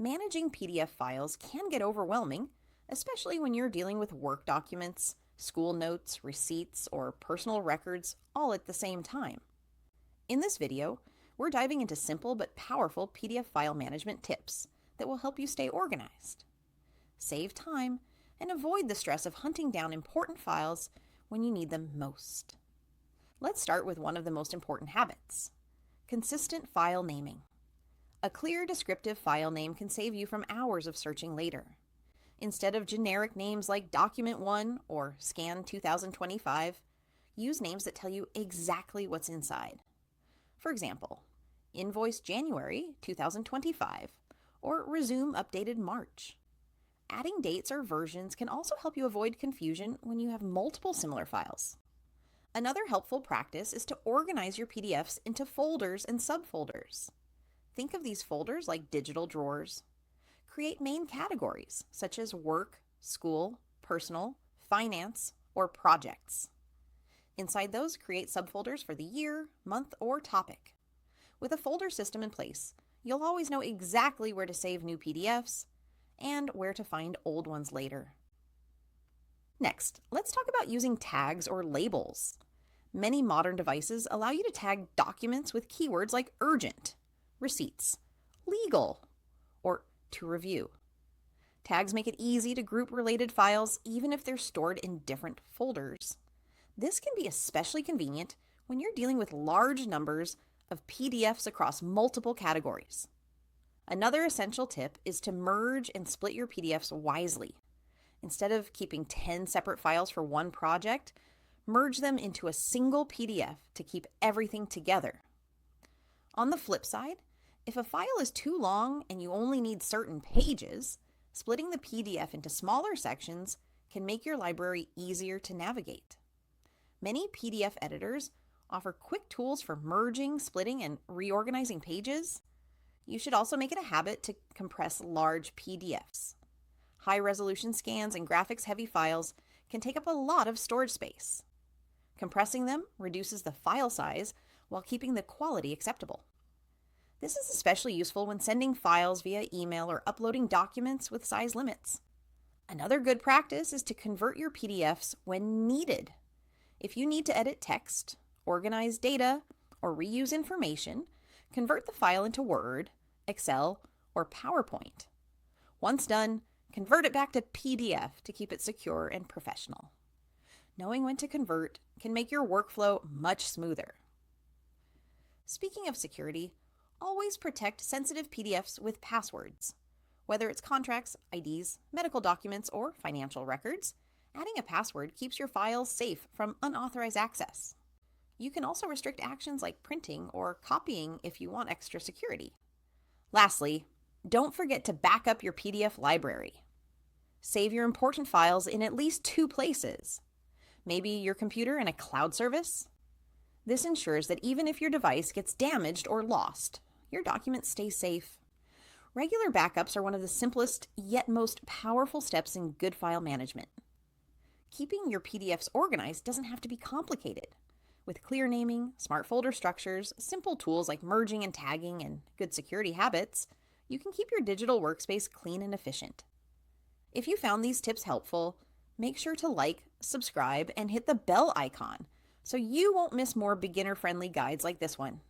Managing PDF files can get overwhelming, especially when you're dealing with work documents, school notes, receipts, or personal records all at the same time. In this video, we're diving into simple but powerful PDF file management tips that will help you stay organized, save time, and avoid the stress of hunting down important files when you need them most. Let's start with one of the most important habits: consistent file naming. A clear, descriptive file name can save you from hours of searching later. Instead of generic names like Document 1 or Scan 2025, use names that tell you exactly what's inside. For example, Invoice January 2025 or Resume Updated March. Adding dates or versions can also help you avoid confusion when you have multiple similar files. Another helpful practice is to organize your PDFs into folders and subfolders. Think of these folders like digital drawers. Create main categories such as work, school, personal, finance, or projects. Inside those, create subfolders for the year, month, or topic. With a folder system in place, you'll always know exactly where to save new PDFs and where to find old ones later. Next, let's talk about using tags or labels. Many modern devices allow you to tag documents with keywords like urgent, receipts, legal, or to review. Tags make it easy to group related files even if they're stored in different folders. This can be especially convenient when you're dealing with large numbers of PDFs across multiple categories. Another essential tip is to merge and split your PDFs wisely. Instead of keeping 10 separate files for one project, merge them into a single PDF to keep everything together. On the flip side, if a file is too long and you only need certain pages, splitting the PDF into smaller sections can make your library easier to navigate. Many PDF editors offer quick tools for merging, splitting, and reorganizing pages. You should also make it a habit to compress large PDFs. High-resolution scans and graphics-heavy files can take up a lot of storage space. Compressing them reduces the file size while keeping the quality acceptable. This is especially useful when sending files via email or uploading documents with size limits. Another good practice is to convert your PDFs when needed. If you need to edit text, organize data, or reuse information, convert the file into Word, Excel, or PowerPoint. Once done, convert it back to PDF to keep it secure and professional. Knowing when to convert can make your workflow much smoother. Speaking of security, always protect sensitive PDFs with passwords. Whether it's contracts, IDs, medical documents, or financial records, adding a password keeps your files safe from unauthorized access. You can also restrict actions like printing or copying if you want extra security. Lastly, don't forget to back up your PDF library. Save your important files in at least 2 places. Maybe your computer in a cloud service? This ensures that even if your device gets damaged or lost, your documents stay safe. Regular backups are one of the simplest yet most powerful steps in good file management. Keeping your PDFs organized doesn't have to be complicated. With clear naming, smart folder structures, simple tools like merging and tagging, and good security habits, you can keep your digital workspace clean and efficient. If you found these tips helpful, make sure to like, subscribe, and hit the bell icon so you won't miss more beginner-friendly guides like this one.